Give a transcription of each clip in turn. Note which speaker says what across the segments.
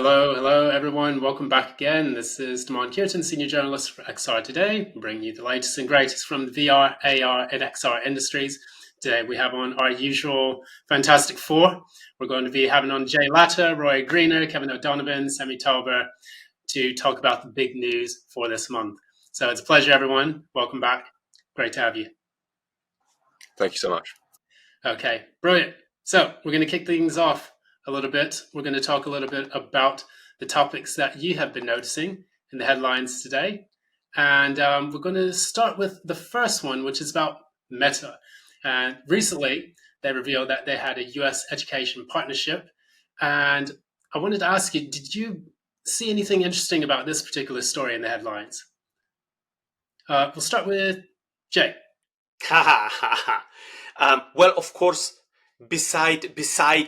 Speaker 1: Hello, everyone. Welcome back again. This is Cureton, Senior Journalist for XR Today, bringing you the latest and greatest from the VR, AR, and XR industries. Today we have on our usual Fantastic Four. We're going to be having on Jay Latta, Rory Greener, Kevin O'Donovan, Sammy Tauber to talk about the big news for this month. So it's a pleasure, everyone. Welcome back. Great to have you.
Speaker 2: Thank you so much.
Speaker 1: Okay, brilliant. So we're going to kick things off a little bit. We're going to talk a little bit about the topics that you have been noticing in the headlines today. And we're going to start with the first one, which is about Meta. And recently, they revealed that they had a US education partnership. And I wanted to ask you, did you see anything interesting about this particular story in the headlines? We'll start with Jay.
Speaker 3: Well, of course, beside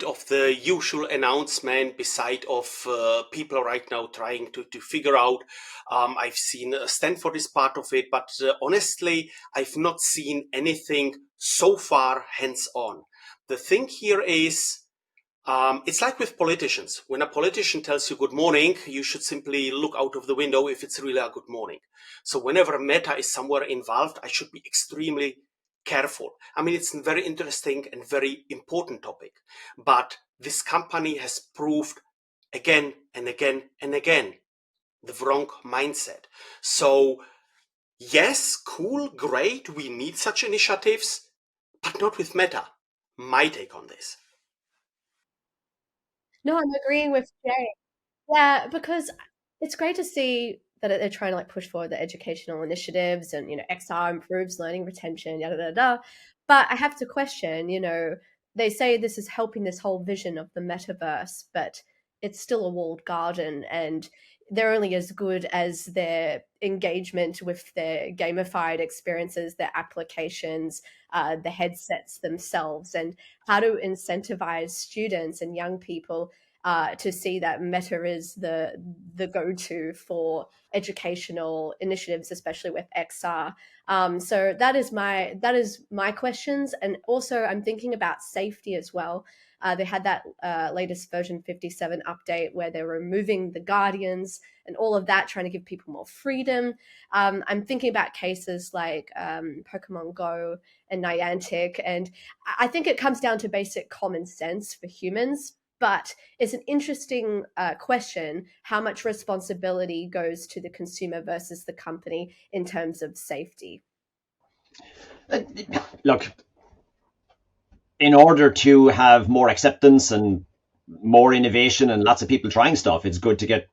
Speaker 3: of the usual announcement, beside of people right now trying to figure out, I've seen Stanford is part of it, but honestly, I've not seen anything so far hands-on. The thing here is, it's like with politicians. When a politician tells you good morning, you should simply look out of the window if it's really a good morning. So whenever Meta is somewhere involved, I should be extremely careful. I mean, it's a very interesting and very important topic, but this company has proved again and again and again the wrong mindset. So yes, cool, great, we need such initiatives, but not with Meta. My take on this.
Speaker 4: No, I'm agreeing with Jay. Yeah, because it's great to see that they're trying to push forward the educational initiatives and, XR improves learning retention, yada, yada, yada. But I have to question, they say this is helping this whole vision of the metaverse, but it's still a walled garden and they're only as good as their engagement with their gamified experiences, their applications, the headsets themselves, and how to incentivize students and young people to see that Meta is the go-to for educational initiatives, especially with XR. So that is my questions, and also I'm thinking about safety as well. They had that latest version 57 update where they're removing the guardians and all of that, trying to give people more freedom. I'm thinking about cases like Pokemon Go and Niantic, and I think it comes down to basic common sense for humans. But it's an interesting question, how much responsibility goes to the consumer versus the company in terms of safety?
Speaker 5: Look, in order to have more acceptance and more innovation and lots of people trying stuff, it's good to get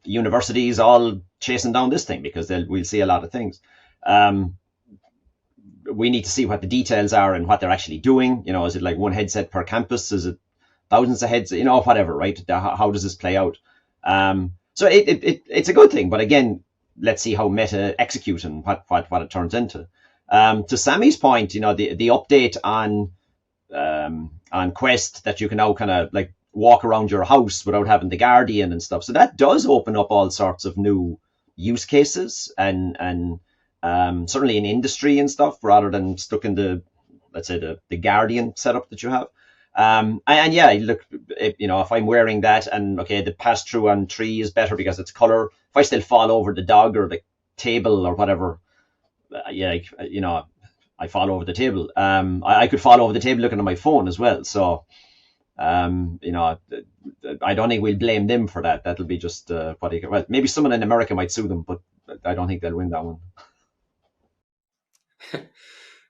Speaker 5: universities all chasing down this thing, because we'll see a lot of things. We need to see what the details are and what they're actually doing. Is it like one headset per campus? Is it thousands of heads? Whatever, right? How does this play out? So it's a good thing, but again, let's see how Meta execute and what it turns into. To Sammy's point, the update on Quest, that you can now kind of like walk around your house without having the guardian and stuff. So that does open up all sorts of new use cases and certainly in industry and stuff, rather than stuck in let's say the guardian setup that you have. And yeah, look, if I'm wearing that and okay, the pass through on tree is better because it's color. If I still fall over the dog or the table or whatever, I fall over the table. I could fall over the table looking at my phone as well. So, I don't think we'll blame them for that. That'll be just well, maybe someone in America might sue them, but I don't think they'll win that one.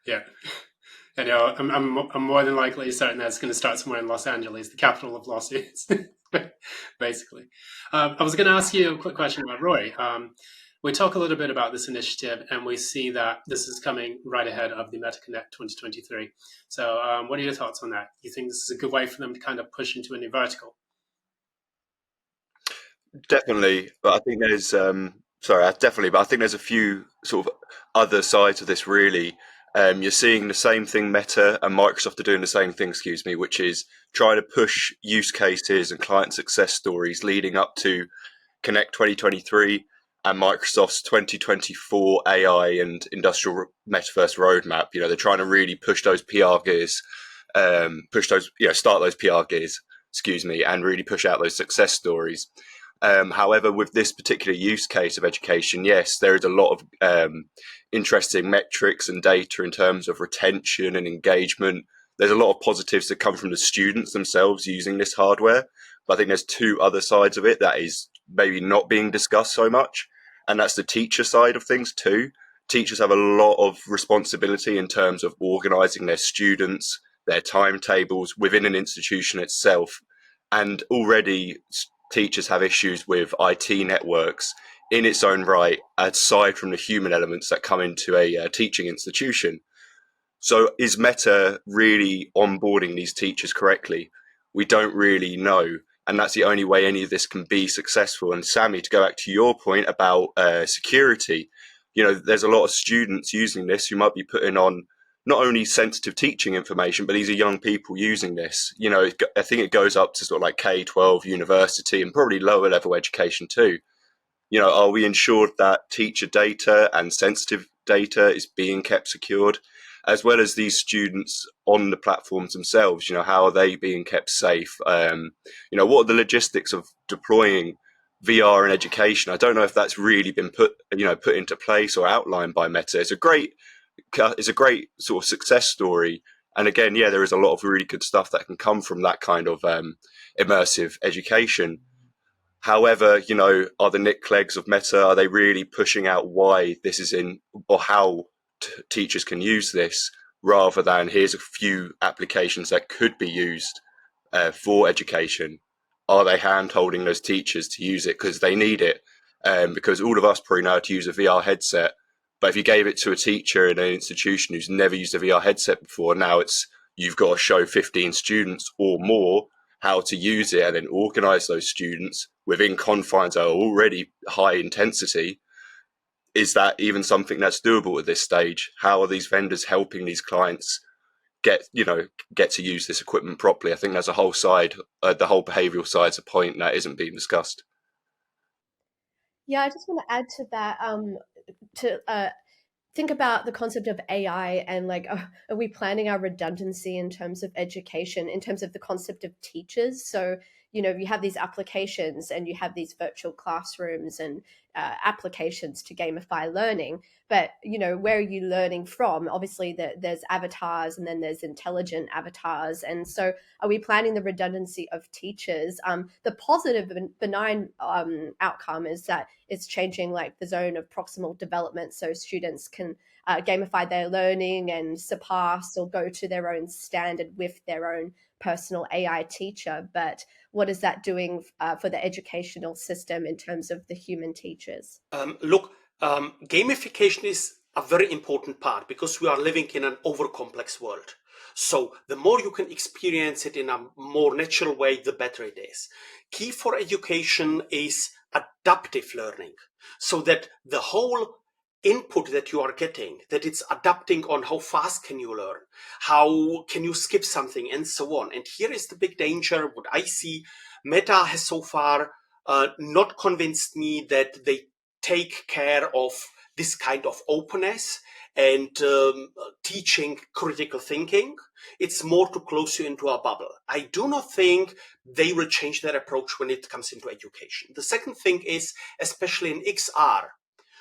Speaker 1: Yeah. I'm more than likely certain that's going to start somewhere in Los Angeles, the capital of lawsuits, basically. I was going to ask you a quick question about Rory. We talk a little bit about this initiative, and we see that this is coming right ahead of the MetaConnect 2023. So what are your thoughts on that? Do you think this is a good way for them to kind of push into a new vertical?
Speaker 2: Definitely, but I think there's but I think there's a few sort of other sides of this, really. You're seeing the same thing Meta and Microsoft are doing the same thing, which is trying to push use cases and client success stories leading up to Connect 2023 and Microsoft's 2024 AI and industrial metaverse roadmap. They're trying to really push those PR gears, start those PR gears. and really push out those success stories. However, with this particular use case of education, yes, there is a lot of interesting metrics and data in terms of retention and engagement. There's a lot of positives that come from the students themselves using this hardware. But I think there's two other sides of it that is maybe not being discussed so much. And that's the teacher side of things too. Teachers have a lot of responsibility in terms of organizing their students, their timetables within an institution itself. And already teachers have issues with IT networks in its own right, aside from the human elements that come into a teaching institution. So is Meta really onboarding these teachers correctly? We don't really know. And that's the only way any of this can be successful. And Sammy, to go back to your point about security, there's a lot of students using this who might be putting on not only sensitive teaching information, but these are young people using this. I think it goes up to sort of like K-12, university, and probably lower level education too. Are we ensured that teacher data and sensitive data is being kept secured, as well as these students on the platforms themselves? How are they being kept safe? What are the logistics of deploying VR in education? I don't know if that's really been put into place or outlined by Meta. It's a great sort of success story. And again, there is a lot of really good stuff that can come from that kind of immersive education. However, are the Nick Cleggs of Meta, are they really pushing out why this is in, or how teachers can use this, rather than here's a few applications that could be used for education? Are they hand-holding those teachers to use it because they need it? Because all of us probably know how to use a VR headset, but if you gave it to a teacher in an institution who's never used a VR headset before, now you've got to show 15 students or more how to use it and then organize those students within confines that are already high intensity. Is that even something that's doable at this stage? How are these vendors helping these clients get to use this equipment properly? I think there's a whole side, the whole behavioral side's a point that isn't being discussed.
Speaker 4: Yeah, I just want to add to that, to think about the concept of AI and are we planning our redundancy in terms of education, in terms of the concept of teachers? So, you have these applications and you have these virtual classrooms and applications to gamify learning. But, where are you learning from? Obviously, there's avatars and then there's intelligent avatars. And so are we planning the redundancy of teachers? The positive and benign outcome is that it's changing the zone of proximal development, so students can gamify their learning and surpass or go to their own standard with their own personal AI teacher. But what is that doing for the educational system in terms of the human teachers?
Speaker 3: Gamification is a very important part because we are living in an over-complex world. So the more you can experience it in a more natural way, the better it is. Key for education is adaptive learning, so that the whole input that you are getting, that it's adapting on how fast can you learn, how can you skip something, and so on. And here is the big danger. What I see, Meta has so far not convinced me that they take care of this kind of openness and teaching critical thinking. It's more to close you into a bubble. I do not think they will change their approach when it comes into education. The second thing is, especially in XR,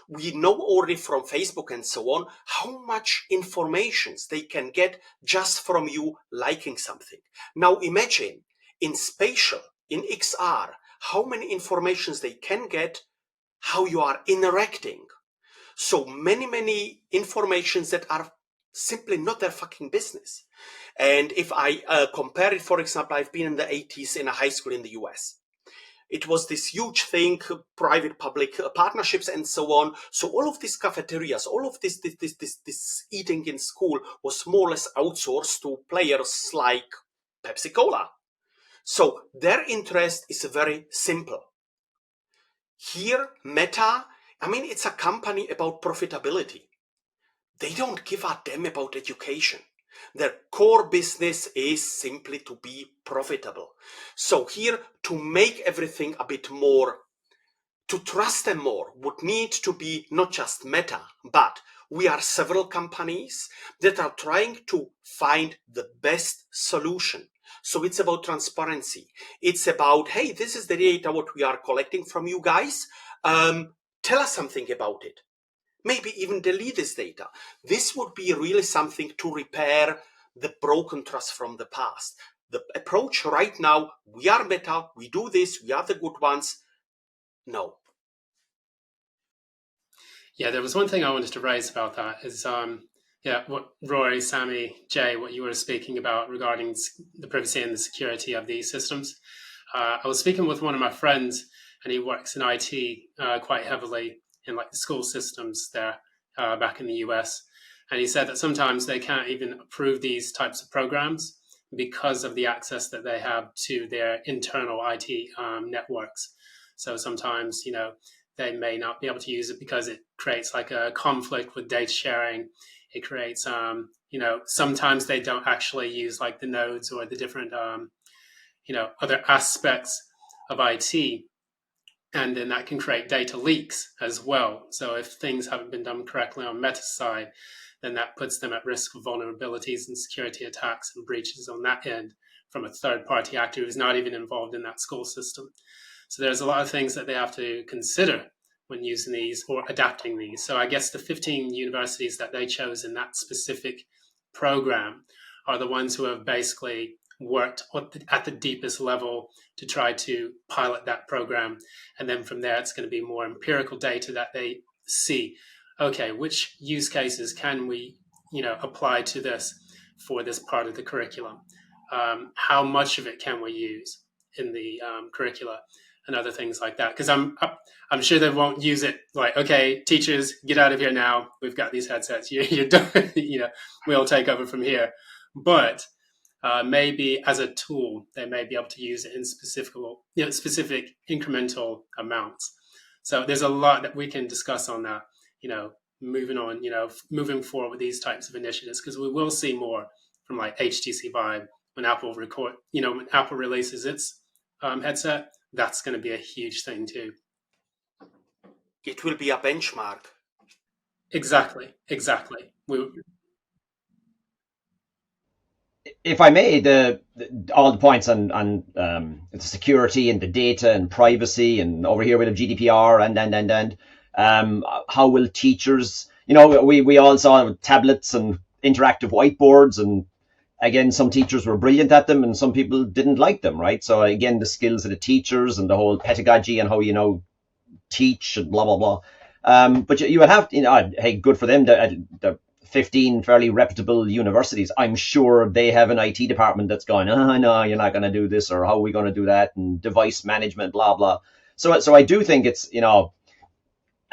Speaker 3: we know already from Facebook and so on how much information they can get just from you liking something. Now imagine in spatial, in XR, how many informations they can get, how you are interacting. So many informations that are simply not their fucking business. And if I compare it, for example, I've been in the 80s in a high school in the US. It was this huge thing, private-public partnerships and so on. So all of these cafeterias, all of this eating in school was more or less outsourced to players like Pepsi Cola. So their interest is very simple. Here, Meta, it's a company about profitability. They don't give a damn about education. Their core business is simply to be profitable. So here, to make everything a bit more, to trust them more, would need to be not just Meta, but we are several companies that are trying to find the best solution. So it's about transparency. It's about, hey, this is the data what we are collecting from you guys. Tell us something about it. Maybe even delete this data. This would be really something to repair the broken trust from the past. The approach right now, we are Meta, we do this, we are the good ones. No.
Speaker 1: Yeah, there was one thing I wanted to raise about that is, what Rory, Sammy, Jay, what you were speaking about regarding the privacy and the security of these systems. I was speaking with one of my friends, and he works in IT quite heavily in like the school systems there back in the US. And he said that sometimes they can't even approve these types of programs because of the access that they have to their internal IT networks. So sometimes, they may not be able to use it because it creates like a conflict with data sharing. It creates, sometimes they don't actually use like the nodes or the different, other aspects of IT. And then that can create data leaks as well. So if things haven't been done correctly on Meta side, then that puts them at risk of vulnerabilities and security attacks and breaches on that end from a third-party actor who's not even involved in that school system. So there's a lot of things that they have to consider when using these or adapting these. So I guess the 15 universities that they chose in that specific program are the ones who have basically worked at the deepest level to try to pilot that program. And then from there, it's going to be more empirical data that they see. Okay, which use cases can we, apply to this for this part of the curriculum? How much of it can we use in the curricula and other things like that? Because I'm sure they won't use it like, okay, teachers, get out of here now. We've got these headsets. You're done. We'll take over from here. But maybe as a tool, they may be able to use it in specific incremental amounts. So there's a lot that we can discuss on that, moving forward with these types of initiatives, because we will see more from like HTC Vive when Apple when Apple releases its headset. That's going to be a huge thing too.
Speaker 3: It will be a benchmark.
Speaker 1: Exactly.
Speaker 5: If I may, all the points on the security and the data and privacy, and over here we have GDPR and how will teachers, we all saw tablets and interactive whiteboards, and again, some teachers were brilliant at them and some people didn't like them, right? So again, the skills of the teachers and the whole pedagogy and how teach and blah blah blah. But you would have to, hey, good for them. The 15 fairly reputable universities, I'm sure they have an IT department that's going, no, you're not going to do this, or how are we going to do that, and device management, blah blah. So I do think it's,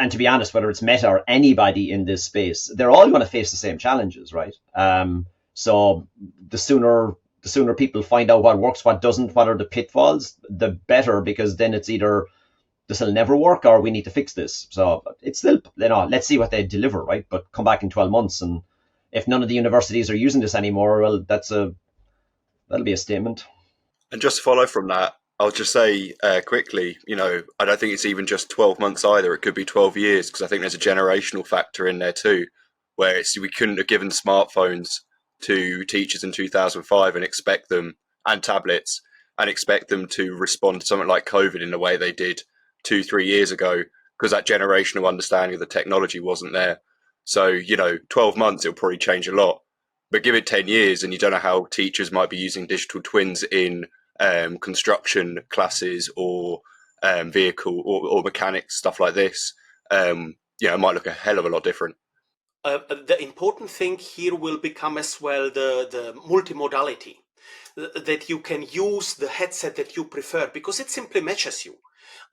Speaker 5: and to be honest, whether it's Meta or anybody in this space, they're all going to face the same challenges, right? So the sooner people find out what works, what doesn't, what are the pitfalls, the better, because then it's either this will never work or we need to fix this. So it's still, let's see what they deliver, right? But come back in 12 months, and if none of the universities are using this anymore, well, that'll be a statement.
Speaker 2: And just to follow from that, I'll just say quickly, I don't think it's even just 12 months either. It could be 12 years, because I think there's a generational factor in there too, where we couldn't have given smartphones to teachers in 2005 and tablets, and expect them to respond to something like COVID in the way they did 2-3 years ago, because that generational understanding of the technology wasn't there. So 12 months, it'll probably change a lot, but give it 10 years and you don't know how teachers might be using digital twins in construction classes or vehicle or mechanics, stuff like this. It might look a hell of a lot different.
Speaker 3: The important thing here will become as well the multimodality, that you can use the headset that you prefer because it simply matches you.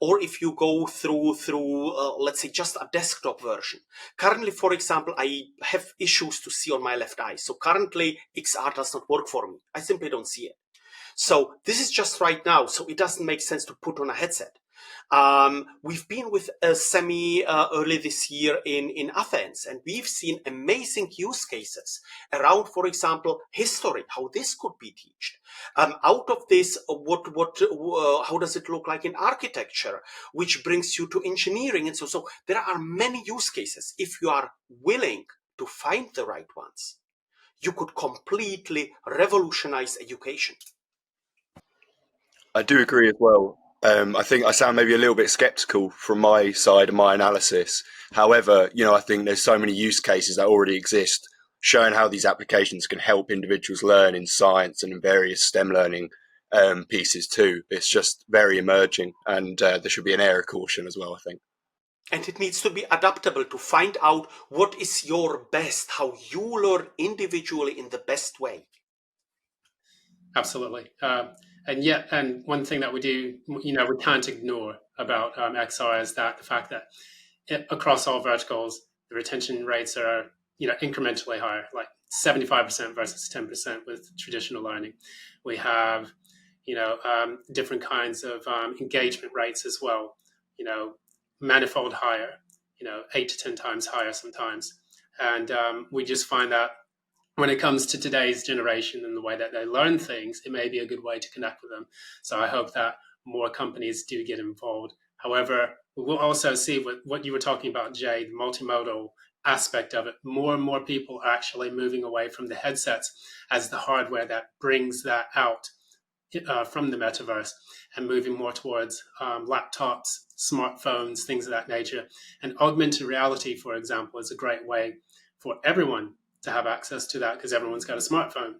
Speaker 3: Or if you go through let's say just a desktop version. Currently, for example, I have issues to see on my left eye. So currently XR does not work for me. I simply don't see it. So this is just right now. So it doesn't make sense to put on a headset. We've been with Semi early this year in Athens, and we've seen amazing use cases around, for example, history, how this could be taught. Out of this, how does it look like in architecture, which brings you to engineering, and so there are many use cases. If you are willing to find the right ones, you could completely revolutionize education.
Speaker 2: I do agree as well. I think I sound maybe a little bit skeptical from my side of my analysis. However, I think there's so many use cases that already exist, showing how these applications can help individuals learn in science and in various STEM learning pieces too. It's just very emerging, and there should be an air of caution as well, I think.
Speaker 3: And it needs to be adaptable to find out what is your best, how you learn individually in the best way.
Speaker 1: Absolutely. And one thing that we do, we can't ignore about XR is that the fact that across all verticals, the retention rates are, incrementally higher, like 75% versus 10% with traditional learning. We have, different kinds of engagement rates as well, manifold higher, 8 to 10 times higher sometimes. And we just find that when it comes to today's generation and the way that they learn things, it may be a good way to connect with them. So I hope that more companies do get involved. However, we will also see what you were talking about, Jay, the multimodal aspect of it. More and more people are actually moving away from the headsets as the hardware that brings that out from the metaverse, and moving more towards laptops, smartphones, things of that nature. And augmented reality, for example, is a great way for everyone to have access to that because everyone's got a smartphone.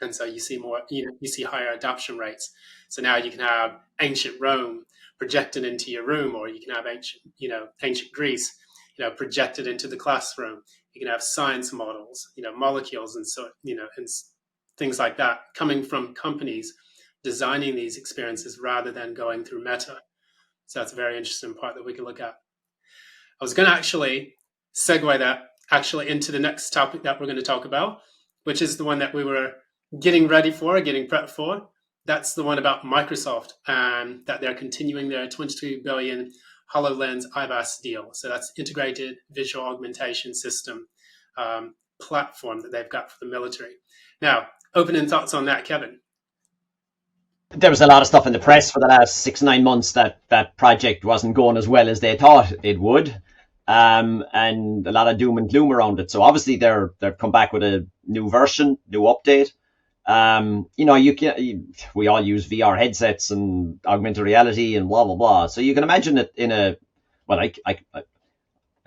Speaker 1: And so you see more, you see higher adoption rates. So now you can have ancient Rome projected into your room, or you can have ancient Greece, projected into the classroom. You can have science models, molecules, and so, and things like that coming from companies designing these experiences rather than going through Meta. So that's a very interesting part that we can look at. I was going to actually segue that into the next topic that we're going to talk about, which is the one that we were getting prepped for. That's the one about Microsoft and that they're continuing their $22 billion HoloLens IVAS deal. So that's integrated visual augmentation system platform that they've got for the military. Now, opening thoughts on that, Kevin?
Speaker 5: There was a lot of stuff in the press for the last 6-9 months that project wasn't going as well as they thought it would. And a lot of doom and gloom around it. So obviously they've come back with a new version, new update. We all use VR headsets and augmented reality and blah blah blah. So you can imagine it I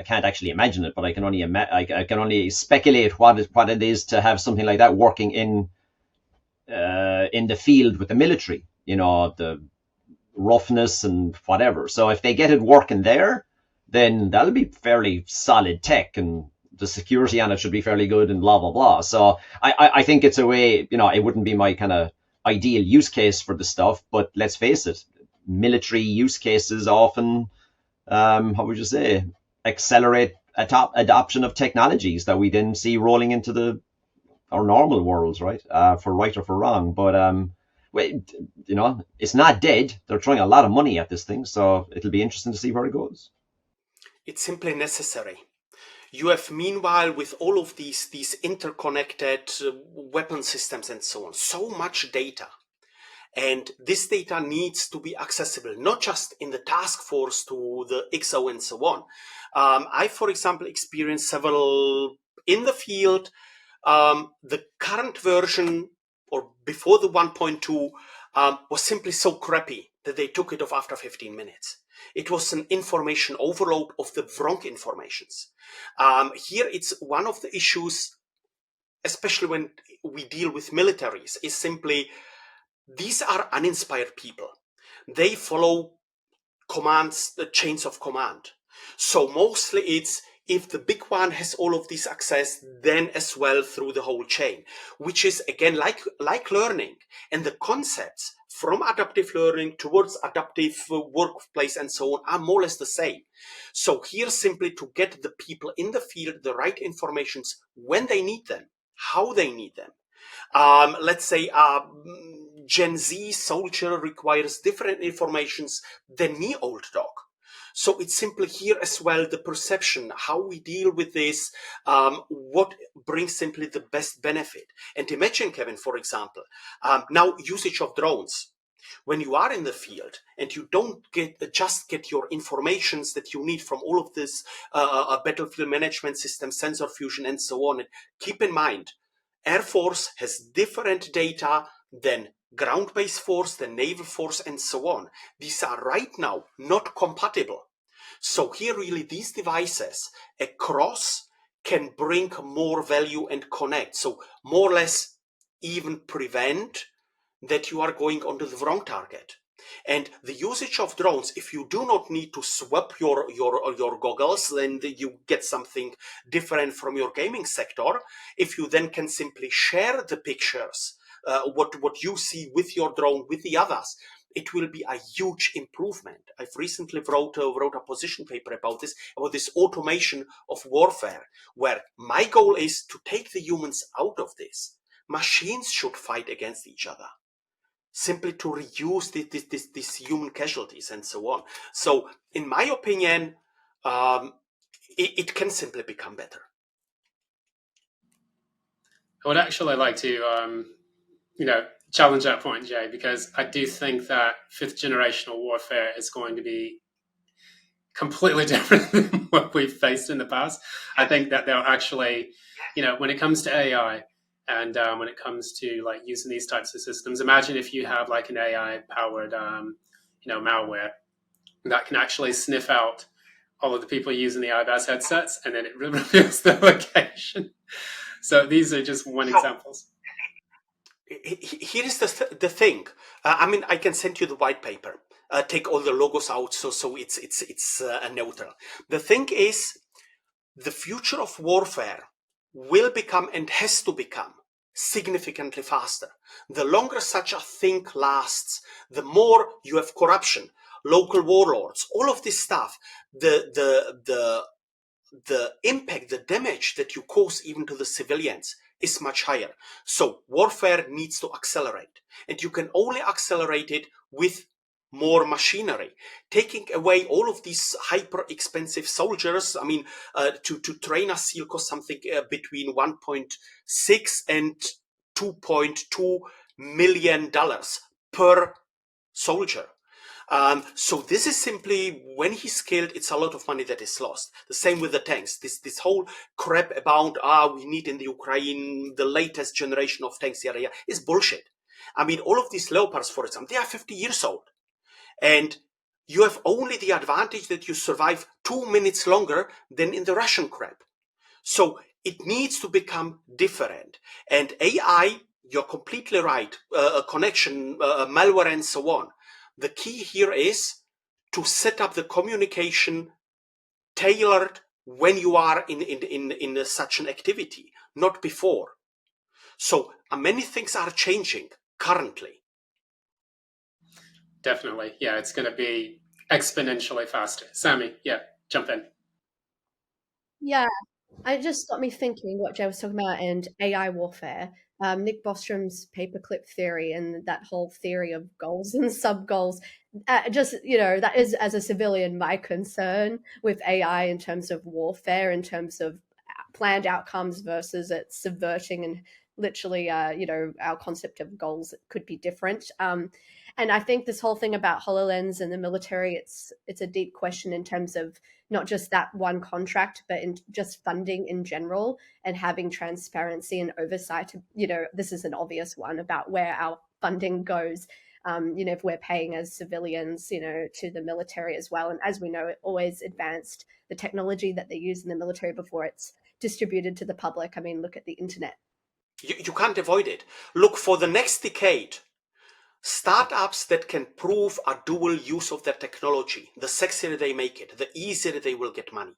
Speaker 5: can't actually imagine it, but I can only speculate what it is to have something like that working in the field with the military. The roughness and whatever. So if they get it working there, then that'll be fairly solid tech, and the security on it should be fairly good and blah, blah, blah. So I think it's a way, it wouldn't be my kind of ideal use case for the stuff, but let's face it, military use cases often, accelerate adoption of technologies that we then see rolling into our normal worlds, right? For right or for wrong. But, it's not dead. They're throwing a lot of money at this thing, so it'll be interesting to see where it goes.
Speaker 3: It's simply necessary. You have, meanwhile, with all of these interconnected weapon systems and so on, so much data. And this data needs to be accessible, not just in the task force to the XO and so on. I, for example, experienced several in the field. The current version, or before the 1.2, was simply so crappy that they took it off after 15 minutes. It was an information overload of the wrong informations. Here it's one of the issues, especially when we deal with militaries, is simply these are uninspired people. They follow commands, the chains of command. So mostly it's if the big one has all of this access, then as well through the whole chain, which is again like learning, and the concepts from adaptive learning towards adaptive workplace and so on are more or less the same. So here simply to get the people in the field the right informations when they need them, how they need them. Let's say Gen Z soldier requires different informations than me, old dog. So it's simply here as well the perception, how we deal with this, what brings simply the best benefit. And imagine, Kevin, for example, now usage of drones. When you are in the field and you don't just get your informations that you need from all of this battlefield management system, sensor fusion, and so on, and keep in mind, Air Force has different data than ground-based force, the naval force, and so on. These are right now not compatible. So here really these devices across can bring more value and connect. So more or less even prevent that you are going onto the wrong target. And the usage of drones, if you do not need to swap your goggles, then you get something different from your gaming sector. If you then can simply share the pictures, what you see with your drone with the others, it will be a huge improvement. I've recently wrote a position paper about this automation of warfare, where my goal is to take the humans out of this. Machines should fight against each other, simply to reduce these human casualties and so on. So, in my opinion, it can simply become better.
Speaker 1: I would actually like to, challenge that point, Jay, because I do think that fifth generational warfare is going to be completely different than what we've faced in the past. I think that they'll actually, when it comes to AI and when it comes to like using these types of systems, imagine if you have like an AI powered, malware that can actually sniff out all of the people using the IBAS headsets, and then it reveals their location. So these are just one examples.
Speaker 3: Here is the thing. I can send you the white paper. Take all the logos out, so it's neutral. The thing is, the future of warfare will become and has to become significantly faster. The longer such a thing lasts, the more you have corruption, local warlords, all of this stuff. The impact, the damage that you cause even to the civilians is much higher. So warfare needs to accelerate, and you can only accelerate it with more machinery. Taking away all of these hyper expensive soldiers, to train a SEAL costs something between 1.6 and 2.2 million dollars per soldier. So this is simply, when he's skilled, it's a lot of money that is lost. The same with the tanks. This whole crap about, we need in the Ukraine the latest generation of tanks, is bullshit. All of these Leopards, for example, they are 50 years old. And you have only the advantage that you survive 2 minutes longer than in the Russian crap. So it needs to become different. And AI, you're completely right, connection, malware, and so on. The key here is to set up the communication tailored when you are in such an activity, not before. So many things are changing currently.
Speaker 1: Definitely. Yeah, it's going to be exponentially faster. Sammy, jump in.
Speaker 4: Yeah, it just got me thinking what Jay was talking about and AI warfare. Nick Bostrom's paperclip theory and that whole theory of goals and sub goals. That is, as a civilian, my concern with AI in terms of warfare, in terms of planned outcomes versus it subverting and literally, our concept of goals could be different. And I think this whole thing about HoloLens and the military, it's a deep question in terms of not just that one contract, but in just funding in general and having transparency and oversight. This is an obvious one about where our funding goes. If we're paying as civilians, to the military as well. And as we know, it always advanced the technology that they use in the military before it's distributed to the public. Look at the internet.
Speaker 3: You can't avoid it. Look, for the next decade, startups that can prove a dual use of their technology, the sexier they make it, the easier they will get money.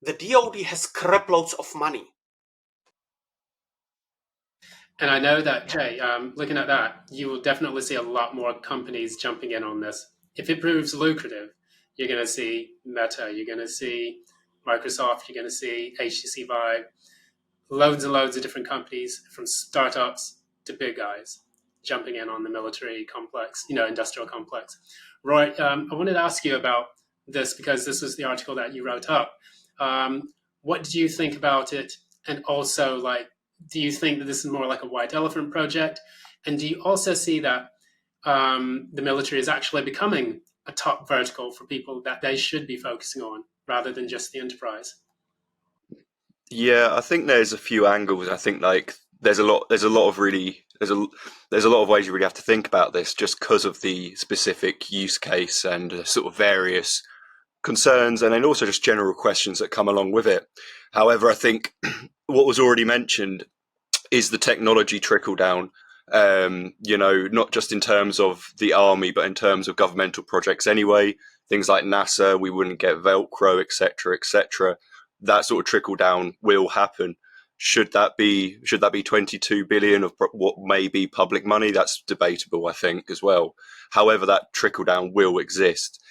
Speaker 3: The DoD has craploads of money.
Speaker 1: And I know that, Jay, looking at that, you will definitely see a lot more companies jumping in on this. If it proves lucrative, you're going to see Meta, you're going to see Microsoft, you're going to see HTC Vive, loads and loads of different companies, from startups to big guys, jumping in on the military complex, industrial complex. Roy, I wanted to ask you about this because this was the article that you wrote up. What did you think about it? And also, do you think that this is more like a white elephant project? And do you also see that the military is actually becoming a top vertical for people that they should be focusing on rather than just the enterprise?
Speaker 2: Yeah, I think there's a few angles. I think there's a lot of really there's a lot of ways you really have to think about this, just because of the specific use case and sort of various concerns, and then also just general questions that come along with it. However, I think what was already mentioned is the technology trickle down. Not just in terms of the army, but in terms of governmental projects anyway. Things like NASA, we wouldn't get Velcro, etc., etc. That sort of trickle down will happen. Should that be 22 billion of what may be public money? That's debatable, I think, as well. However, that trickle down will exist.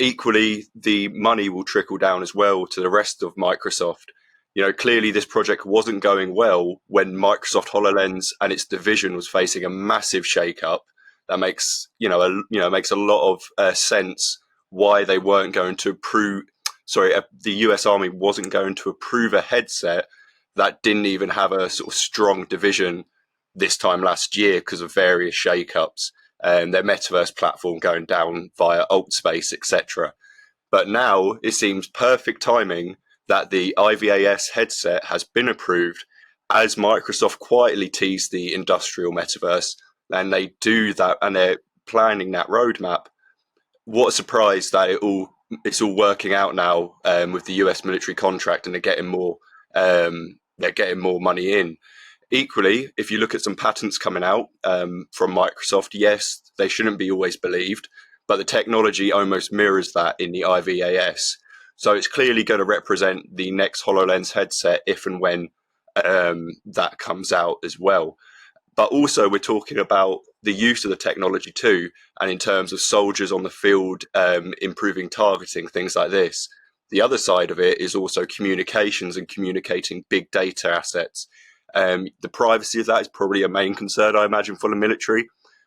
Speaker 2: Equally, the money will trickle down as well to the rest of Microsoft. Clearly this project wasn't going well when Microsoft HoloLens and its division was facing a massive shake-up. That makes makes a lot of sense why they weren't going to approve. The US Army wasn't going to approve a headset that didn't even have a sort of strong division this time last year because of various shake-ups and their Metaverse platform going down via AltSpace, etc. But now it seems perfect timing that the IVAS headset has been approved, as Microsoft quietly teased the industrial metaverse, and they do that, and they're planning that roadmap. What a surprise that it's all working out now with the US military contract, and they're getting more money in. Equally, if you look at some patents coming out from Microsoft, yes, they shouldn't be always believed, but the technology almost mirrors that in the IVAS. So it's clearly going to represent the next HoloLens headset if and when that comes out as well. But also we're talking about the use of the technology too, and in terms of soldiers on the field, improving targeting, things like this. The other side of it is also communications and communicating big data assets. The privacy of that is probably a main concern, I imagine, for the military.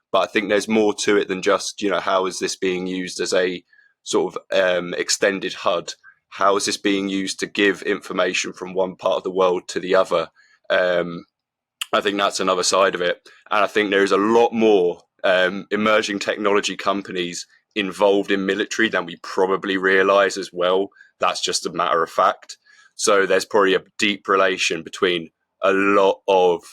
Speaker 2: But I think there's more to it than just, how is this being used as a sort of extended HUD? How is this being used to give information from one part of the world to the other? I think that's another side of it. And I think there is a lot more emerging technology companies involved in military than we probably realize as well. That's just a matter of fact. So there's probably a deep relation between a lot of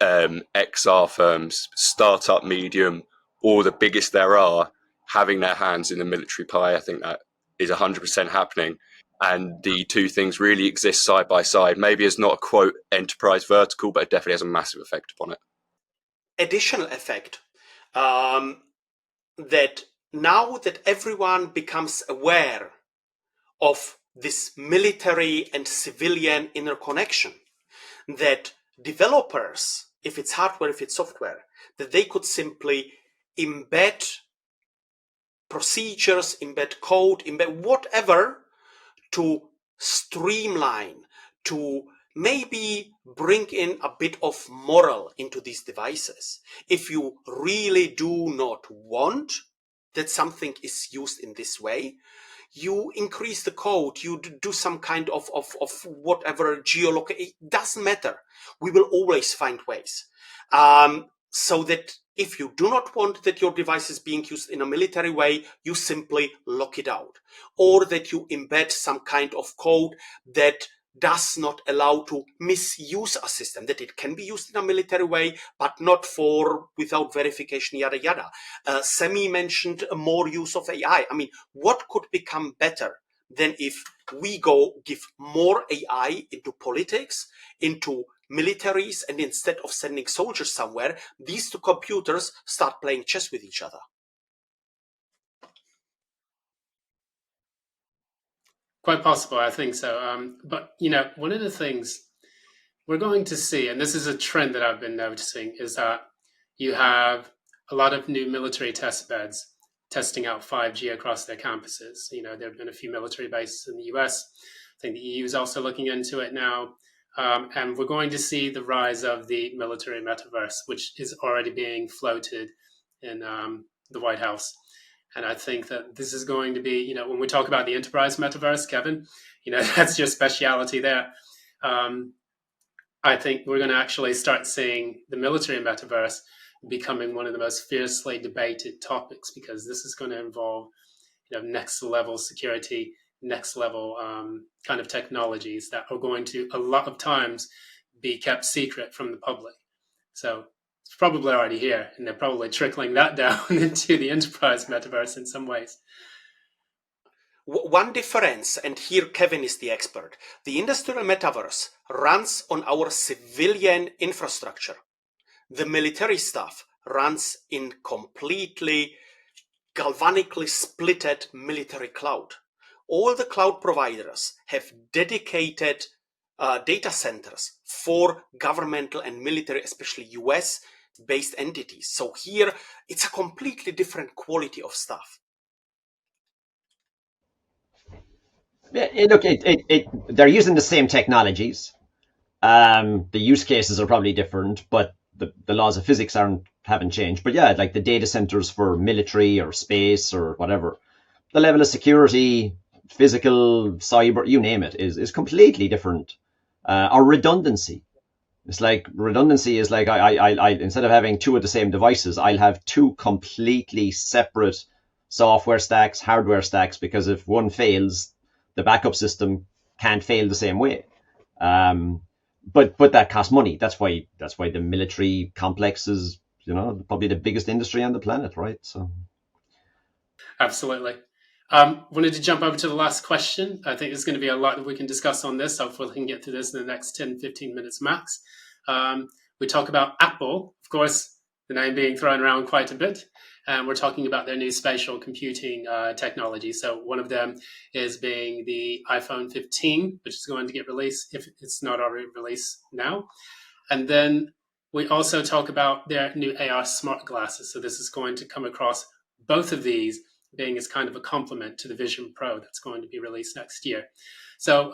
Speaker 2: XR firms, startup, medium, or the biggest there are, having their hands in the military pie. I think that is 100% happening. And the two things really exist side by side. Maybe it's not a quote enterprise vertical, but it definitely has a massive effect upon it.
Speaker 3: Additional effect that now that everyone becomes aware of this military and civilian interconnection, that developers, if it's hardware, if it's software, that they could simply embed procedures, embed code, embed whatever to streamline, to maybe bring in a bit of moral into these devices. If you really do not want that something is used in this way, you increase the code, you do some kind of whatever geolocation, it doesn't matter. We will always find ways. So that if you do not want that your device is being used in a military way, you simply lock it out. Or that you embed some kind of code that does not allow to misuse a system, that it can be used in a military way, but not without verification, yada, yada. Semi mentioned more use of AI. I mean, what could become better than if we give more AI into politics, into militaries, and instead of sending soldiers somewhere, these two computers start playing chess with each other?
Speaker 1: Quite possible, I think so. But, one of the things we're going to see, and this is a trend that I've been noticing, is that you have a lot of new military test beds testing out 5G across their campuses. There have been a few military bases in the US. I think the EU is also looking into it now. And we're going to see the rise of the military metaverse, which is already being floated in the White House. And I think that this is going to be, when we talk about the enterprise metaverse, Kevin, that's your speciality there. I think we're going to actually start seeing the military metaverse becoming one of the most fiercely debated topics, because this is going to involve, next level security, next level kind of technologies that are going to a lot of times be kept secret from the public. So it's probably already here, and they're probably trickling that down into the enterprise metaverse in some ways.
Speaker 3: One difference, and here Kevin is the expert, the industrial metaverse runs on our civilian infrastructure. The military stuff runs in completely galvanically splitted military cloud. All the cloud providers have dedicated data centers for governmental and military, especially US based entities. So here it's a completely different quality of stuff.
Speaker 5: Look, they're using the same technologies. The use cases are probably different, but the laws of physics haven't changed. But yeah, like the data centers for military or space or whatever, the level of security, physical, cyber, you name it, is completely different. Or redundancy. It's like redundancy is like I instead of having two of the same devices, I'll have two completely separate software stacks, hardware stacks, because if one fails, the backup system can't fail the same way. But that costs money. That's why the military complex is, probably the biggest industry on the planet, right? So
Speaker 1: absolutely. Wanted to jump over to the last question. I think there's going to be a lot that we can discuss on this. Hopefully we can get through this in the next 10, 15 minutes max. We talk about Apple, of course, the name being thrown around quite a bit. And we're talking about their new spatial computing technology. So one of them is being the iPhone 15, which is going to get released if it's not already released now. And then we also talk about their new AR smart glasses. So this is going to come across both of these being as kind of a complement to the Vision Pro that's going to be released next year. So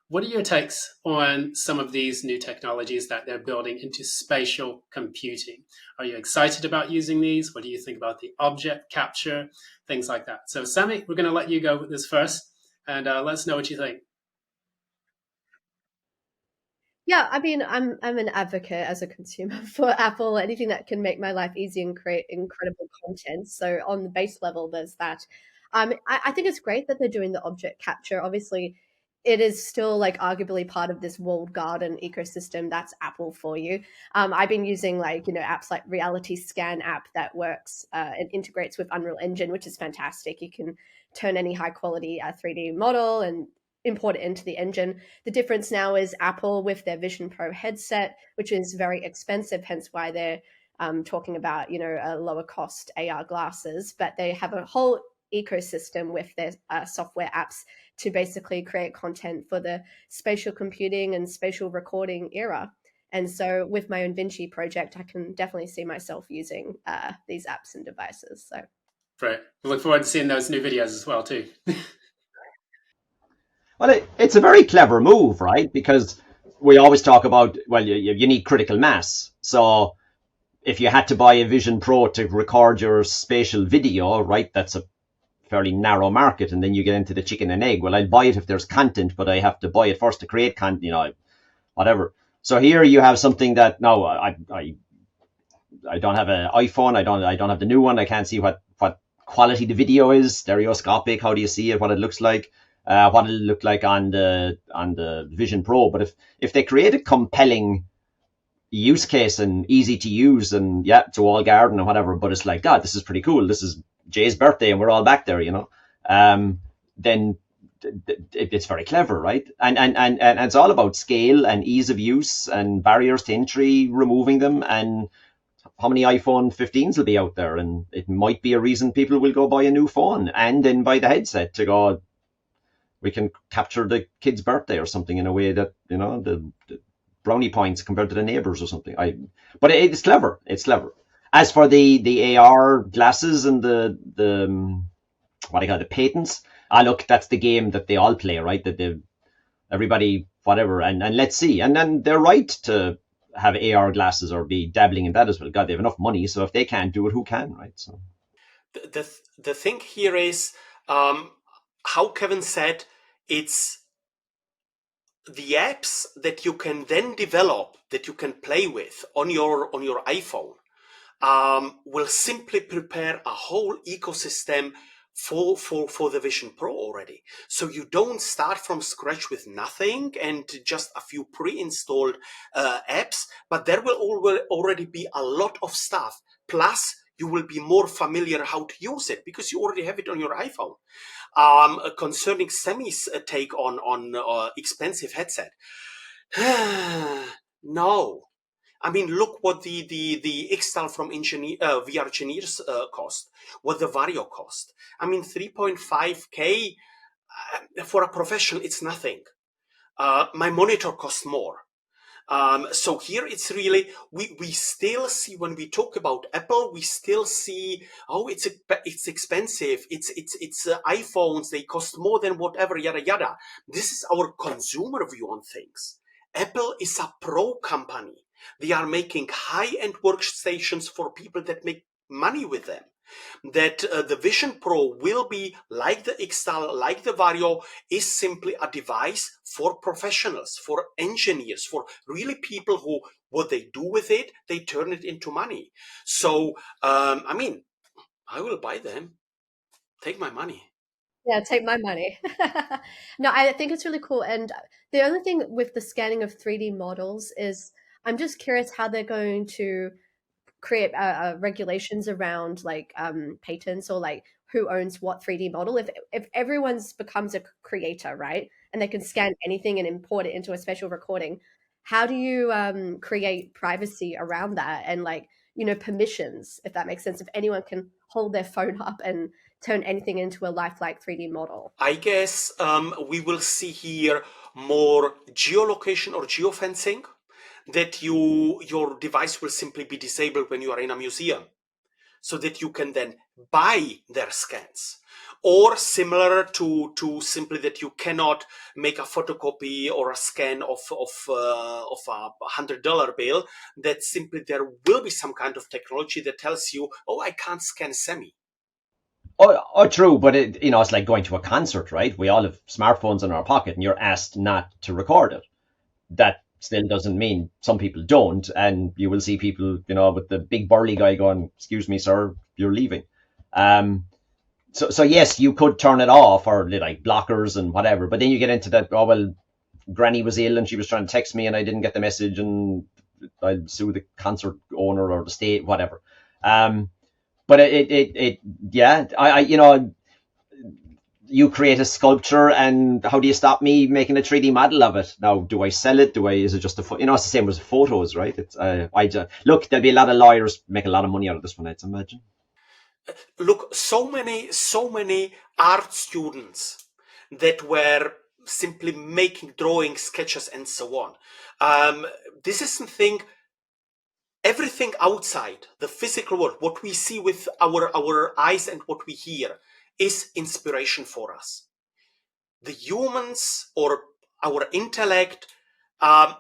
Speaker 1: what are your takes on some of these new technologies that they're building into spatial computing? Are you excited about using these? What do you think about the object capture, things like that? So Sammy, we're going to let you go with this first, and let us know what you think.
Speaker 4: Yeah, I mean, I'm an advocate as a consumer for Apple, anything that can make my life easy and create incredible content. So on the base level, there's that. I think it's great that they're doing the object capture. Obviously, it is still like arguably part of this walled garden ecosystem. That's Apple for you. I've been using apps like Reality Scan app that works and integrates with Unreal Engine, which is fantastic. You can turn any high quality 3D model and import it into the engine. The difference now is Apple with their Vision Pro headset, which is very expensive, hence why they're talking about, a lower cost AR glasses, but they have a whole ecosystem with their software apps to basically create content for the spatial computing and spatial recording era. And so with my own Vinci project, I can definitely see myself using these apps and devices. So
Speaker 1: Right. We look forward to seeing those new videos as well, too.
Speaker 5: Well, it's a very clever move, right? Because we always talk about, well, you need critical mass. So if you had to buy a Vision Pro to record your spatial video, right, that's a fairly narrow market. And then you get into the chicken and egg. Well, I'll buy it if there's content, but I have to buy it first to create content, whatever. So here you have something that, no, I don't have an iPhone. I don't have the new one. I can't see what quality the video is, stereoscopic. How do you see it? What it looks like? What it'll look like on the Vision Pro. But if they create a compelling use case and easy to use, and it's a wall garden or whatever, but it's like, God, this is pretty cool. This is Jay's birthday and we're all back there, then it's very clever, right? And it's all about scale and ease of use and barriers to entry, removing them, and how many iPhone 15s will be out there. And it might be a reason people will go buy a new phone and then buy the headset to go, we can capture the kid's birthday or something in a way that, the brownie points compared to the neighbors or something. But it's clever. It's clever. As for the AR glasses and the what do you call it, the patents, look, that's the game that they all play, right? That everybody, whatever, and let's see. And then they're right to have AR glasses or be dabbling in that as well. God, they have enough money, so if they can't do it, who can, right? So
Speaker 3: the thing here is, how Kevin said, it's the apps that you can then develop, that you can play with on your iPhone, will simply prepare a whole ecosystem for the Vision Pro already. So you don't start from scratch with nothing and just a few pre-installed apps, but there will already be a lot of stuff. Plus, you will be more familiar how to use it because you already have it on your iPhone. Concerning Semi's take on expensive headset, no. I mean, look what the Xtal from VR Engineers cost, what the Vario cost. I mean, 3.5K for a professional, it's nothing. My monitor costs more. So here it's really, we still see, when we talk about Apple, we still see, oh, it's expensive. It's iPhones, they cost more than whatever, yada, yada. This is our consumer view on things. Apple is a pro company. They are making high-end workstations for people that make money with them. That the Vision Pro will be like the Xtal, like the Vario, is simply a device for professionals, for engineers, for really people who, what they do with it, they turn it into money. So, I mean, I will buy them. Take my money.
Speaker 4: Yeah, take my money. No, I think it's really cool. And the only thing with the scanning of 3D models is I'm just curious how they're going to create regulations around like patents or like who owns what 3D model. If everyone's becomes a creator, right, and they can scan anything and import it into a special recording, how do you create privacy around that and like, you know, permissions, if that makes sense, if anyone can hold their phone up and turn anything into a lifelike 3D model?
Speaker 3: I guess we will see here more geolocation or geofencing, that your device will simply be disabled when you are in a museum, so that you can then buy their scans. Or similar to simply that you cannot make a photocopy or a scan of a $100 bill, that simply there will be some kind of technology that tells you, oh, I can't scan Semi.
Speaker 5: Oh, true, but it's like going to a concert, right? We all have smartphones in our pocket, and you're asked not to record it. That still doesn't mean some people don't, and you will see people, with the big burly guy going, "Excuse me, sir, you're leaving." So yes, you could turn it off or like blockers and whatever, but then you get into that. Oh well, Granny was ill and she was trying to text me and I didn't get the message, and I'll sue the concert owner or the state, whatever. But yeah, you create a sculpture, and how do you stop me making a 3D model of it? Now, do I sell it? Is it just it's the same as photos, right? It's look, there'll be a lot of lawyers make a lot of money out of this one, I'd imagine.
Speaker 3: Look, so many art students that were simply making drawing sketches and so on. This is something. Everything outside the physical world, what we see with our eyes and what we hear, is inspiration for us. The humans or our intellect,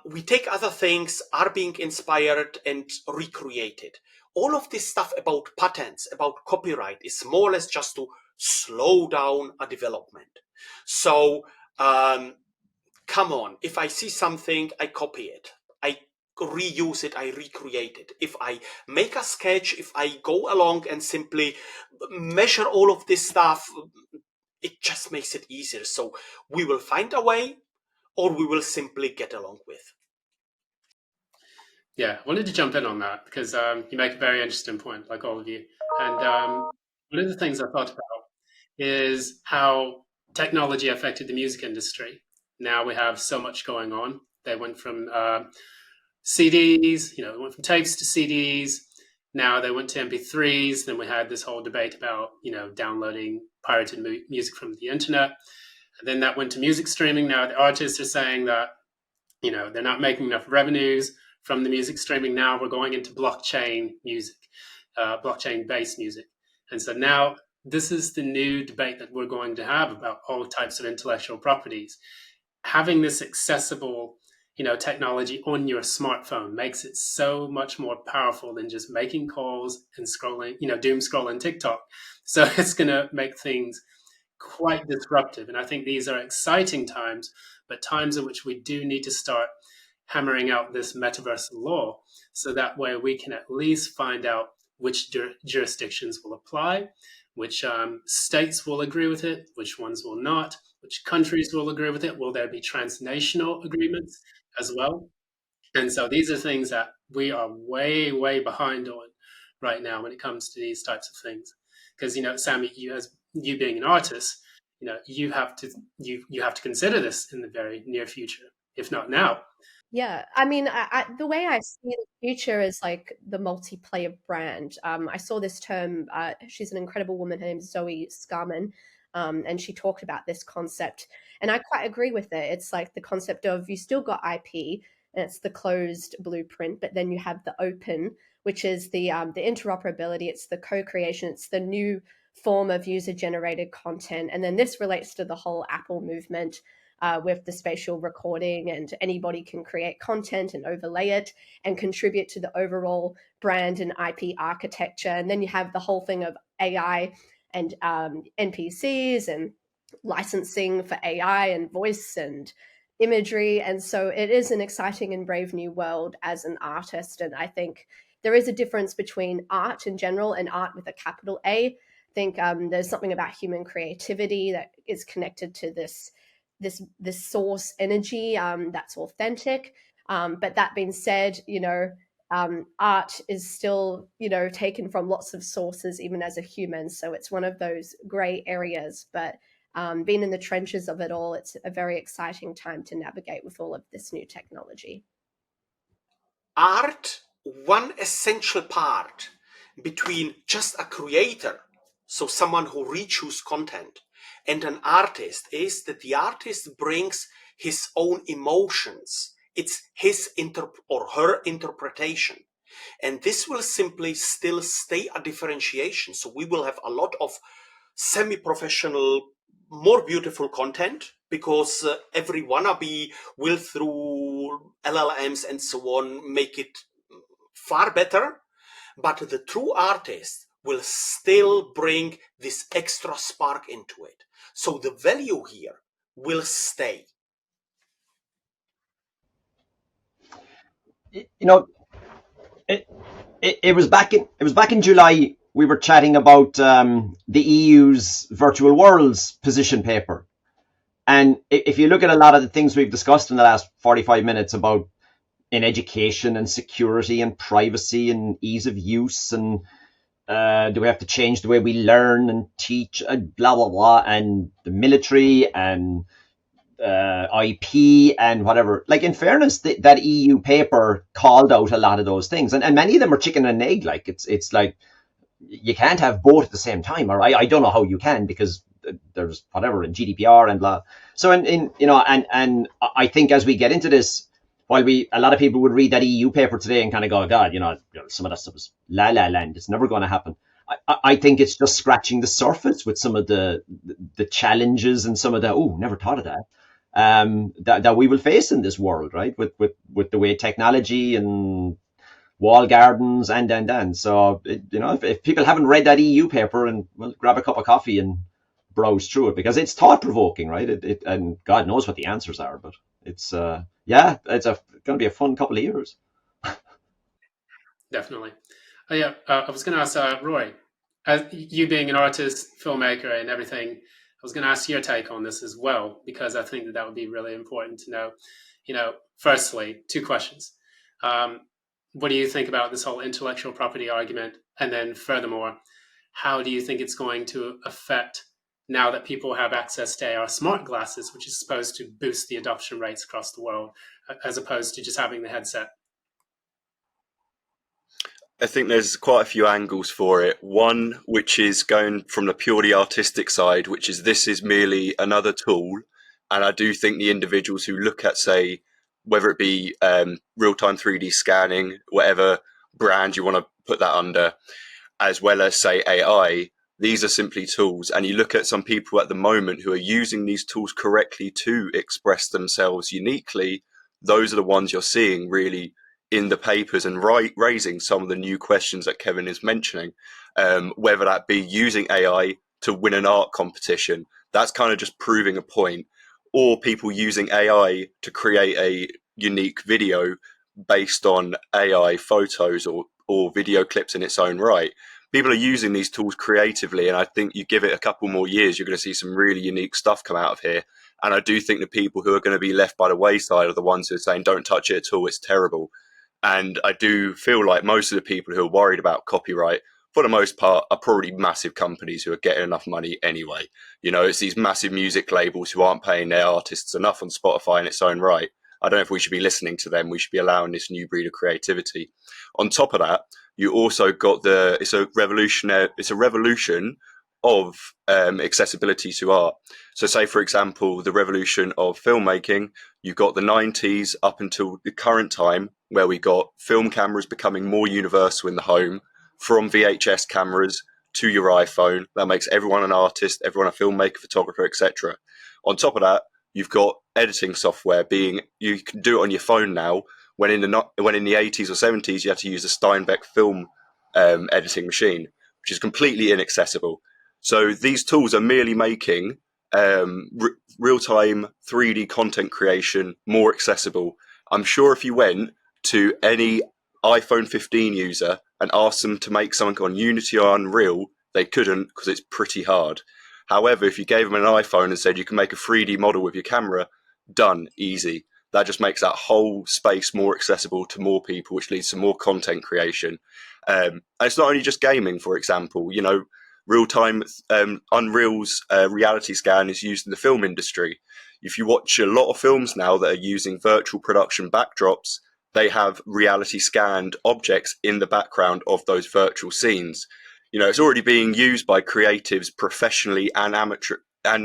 Speaker 3: we take other things, are being inspired and recreated. All of this stuff about patents, about copyright, is more or less just to slow down a development. So, come on, if I see something, I copy it. I reuse it, I recreate it. If I make a sketch, if I go along and simply measure all of this stuff, it just makes it easier. So we will find a way, or we will simply get along with.
Speaker 1: Yeah, I wanted to jump in on that because you make a very interesting point, like all of you. And one of the things I thought about is how technology affected the music industry. Now we have so much going on. They went from CDs, they went from tapes to CDs. Now they went to MP3s. Then we had this whole debate about, downloading pirated music from the internet. And then that went to music streaming. Now the artists are saying that, they're not making enough revenues from the music streaming. Now we're going into blockchain music, blockchain-based music. And so now this is the new debate that we're going to have about all types of intellectual properties. Having this accessible, technology on your smartphone makes it so much more powerful than just making calls and scrolling, doom scrolling TikTok. So it's going to make things quite disruptive. And I think these are exciting times, but times in which we do need to start hammering out this metaverse law, so that way we can at least find out which jurisdictions will apply, which states will agree with it, which ones will not, which countries will agree with it. Will there be transnational agreements as well? And so these are things that we are way, way behind on right now when it comes to these types of things. Because Sammy, you being an artist, you have to consider this in the very near future, if not now.
Speaker 4: Yeah, I mean, the way I see the future is like the multiplayer brand. I saw this term. She's an incredible woman. Her name is Zoe Scarman, and she talked about this concept, and I quite agree with it. It's like the concept of you still got IP, and it's the closed blueprint, but then you have the open, which is the interoperability. It's the co-creation. It's the new form of user-generated content, and then this relates to the whole Apple movement with the spatial recording, and anybody can create content and overlay it and contribute to the overall brand and IP architecture. And then you have the whole thing of AI and NPCs and licensing for AI and voice and imagery. And so it is an exciting and brave new world as an artist. And I think there is a difference between art in general and art with a capital A. I think there's something about human creativity that is connected to this source energy that's authentic. But that being said, art is still, taken from lots of sources, even as a human. So it's one of those gray areas. But being in the trenches of it all, it's a very exciting time to navigate with all of this new technology.
Speaker 3: Art, one essential part between just a creator, so someone who rechooses content, and an artist is that the artist brings his own emotions. It's his or her interpretation. And this will simply still stay a differentiation. So we will have a lot of semi-professional, more beautiful content, because every wannabe will, through LLMs and so on, make it far better. But the true artist will still bring this extra spark into it. So the value here will stay.
Speaker 5: It was back in July. We were chatting about the EU's virtual worlds position paper, and if you look at a lot of the things we've discussed in the last 45 minutes about in education and security and privacy and ease of use, and do we have to change the way we learn and teach, blah blah blah, and the military and IP and whatever. Like, in fairness, that EU paper called out a lot of those things, and many of them are chicken and egg. Like, it's like you can't have both at the same time, or I don't know how you can, because there's whatever in GDPR and blah. So and I think as we get into this, while a lot of people would read that EU paper today and kind of go, God, some of that stuff is la la land. It's never going to happen. I think it's just scratching the surface with some of the challenges and some of the never thought of that. That we will face in this world, right? With the way technology and wall gardens and so if people haven't read that EU paper, and grab a cup of coffee and browse through it, because it's thought provoking, right? It and God knows what the answers are, but it's going to be a fun couple of years.
Speaker 1: Definitely. I was going to ask Rory, as you being an artist, filmmaker, and everything, I was going to ask your take on this as well, because I think that would be really important to know. Firstly, two questions. What do you think about this whole intellectual property argument? And then furthermore, how do you think it's going to affect, now that people have access to AR smart glasses, which is supposed to boost the adoption rates across the world, as opposed to just having the headset?
Speaker 2: I think there's quite a few angles for it. One, which is going from the purely artistic side, which is this is merely another tool. And I do think the individuals who look at, say, whether it be real-time 3D scanning, whatever brand you want to put that under, as well as, say, AI, these are simply tools. And you look at some people at the moment who are using these tools correctly to express themselves uniquely. Those are the ones you're seeing really in the papers and raising some of the new questions that Kevin is mentioning, whether that be using AI to win an art competition, that's kind of just proving a point, or people using AI to create a unique video based on AI photos or video clips in its own right. people are using these tools creatively, and I think you give it a couple more years, you're going to see some really unique stuff come out of here. And I do think the people who are going to be left by the wayside are the ones who are saying, don't touch it at all, it's terrible. And I do feel like most of the people who are worried about copyright, for the most part, are probably massive companies who are getting enough money anyway. It's these massive music labels who aren't paying their artists enough on Spotify in its own right. I don't know if we should be listening to them. We should be allowing this new breed of creativity. On top of that, you also got it's a revolution of accessibility to art. So say, for example, the revolution of filmmaking, you've got the 90s up until the current time, where we got film cameras becoming more universal in the home, from VHS cameras to your iPhone. That makes everyone an artist, everyone a filmmaker, photographer, etc. On top of that, you've got editing software you can do it on your phone now, when in the 80s or 70s you had to use a Steinbeck film editing machine, which is completely inaccessible. So these tools are merely making real-time 3D content creation more accessible. I'm sure if you went to any iPhone 15 user and asked them to make something on Unity or Unreal, they couldn't, because it's pretty hard. However, if you gave them an iPhone and said you can make a 3D model with your camera, done, easy. That just makes that whole space more accessible to more people, which leads to more content creation. And it's not only just gaming, for example. Real-time Unreal's reality scan is used in the film industry. If you watch a lot of films now that are using virtual production backdrops, they have reality scanned objects in the background of those virtual scenes. It's already being used by creatives professionally and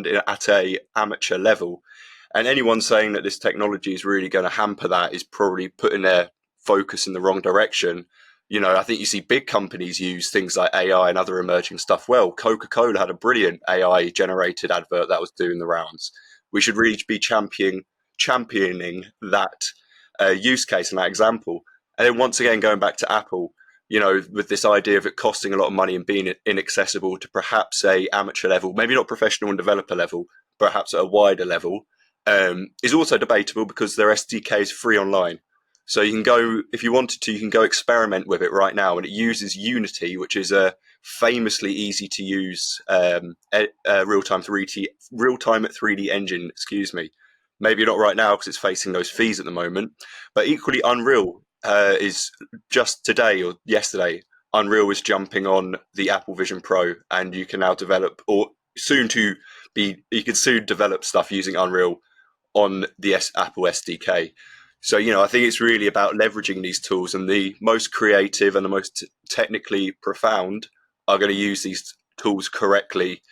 Speaker 2: at a amateur level. And anyone saying that this technology is really going to hamper that is probably putting their focus in the wrong direction. I think you see big companies use things like AI and other emerging stuff well. Coca-Cola had a brilliant AI generated advert that was doing the rounds. We should really be championing that use case and that example. And then once again, going back to Apple, with this idea of it costing a lot of money and being inaccessible to perhaps a amateur level, maybe not professional and developer level, perhaps at a wider level, is also debatable, because their SDK is free online. So you can go, if you wanted to, you can go experiment with it right now. And it uses Unity, which is a famously easy to use real-time 3D engine, Maybe not right now because it's facing those fees at the moment. But equally, Unreal is just today or yesterday, Unreal is jumping on the Apple Vision Pro, and you can now develop, or you can soon develop stuff using Unreal on the Apple SDK. So, I think it's really about leveraging these tools, and the most creative and the most technically profound are going to use these tools correctly.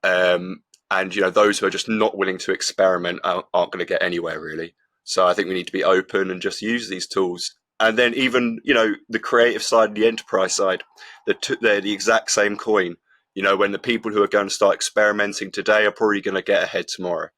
Speaker 2: And, those who are just not willing to experiment aren't going to get anywhere, really. So I think we need to be open and just use these tools. And then even, the creative side and the enterprise side, they're the exact same coin. When the people who are going to start experimenting today are probably going to get ahead tomorrow.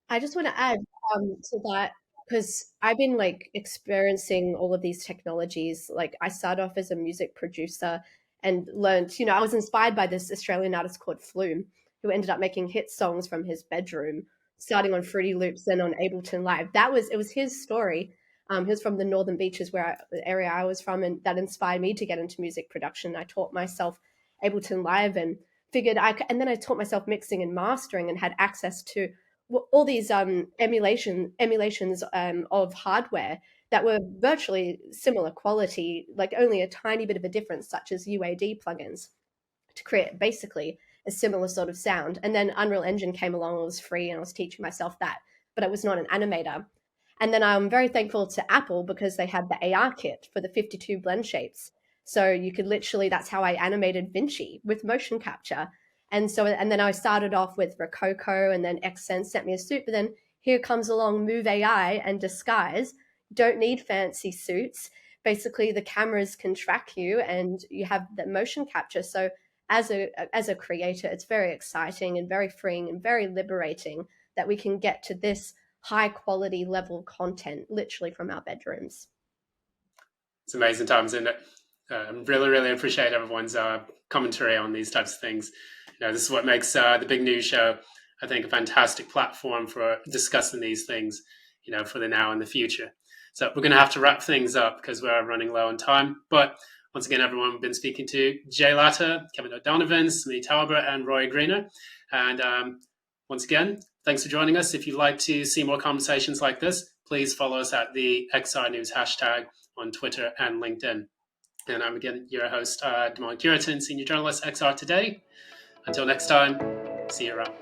Speaker 4: I just want to add to that, because I've been experiencing all of these technologies. I started off as a music producer and learned, I was inspired by this Australian artist called Flume, who ended up making hit songs from his bedroom, starting on Fruity Loops, then on Ableton Live. It was his story. He was from the Northern Beaches, the area I was from, and that inspired me to get into music production. I taught myself Ableton Live and figured and then I taught myself mixing and mastering, and had access to all these emulations of hardware that were virtually similar quality, only a tiny bit of a difference, such as UAD plugins, to create basically a similar sort of sound. And then Unreal Engine came along, it was free, and I was teaching myself that, but I was not an animator. And then I'm very thankful to Apple, because they had the AR kit for the 52 blend shapes. So you could literally, that's how I animated Vinci, with motion capture. And then I started off with Rococo, and then Xsense sent me a suit. But then here comes along Move AI and Disguise. Don't need fancy suits. Basically, the cameras can track you, and you have the motion capture. So as a creator, it's very exciting and very freeing and very liberating that we can get to this high quality level content literally from our bedrooms.
Speaker 1: It's amazing times, isn't it? Really, really appreciate everyone's commentary on these types of things. This is what makes the Big News Show, I think, a fantastic platform for discussing these things, for the now and the future. So we're going to have to wrap things up because we're running low on time. But Once again, everyone, we've been speaking to Jay Latta, Kevin O'Donovan, Samantha Tauber, and Rory Greener. And once again, thanks for joining us. If you'd like to see more conversations like this, please follow us at the XR News hashtag on Twitter and LinkedIn. And I'm again your host, Damon Cureton, Senior Journalist, XR Today. Until next time, see you around.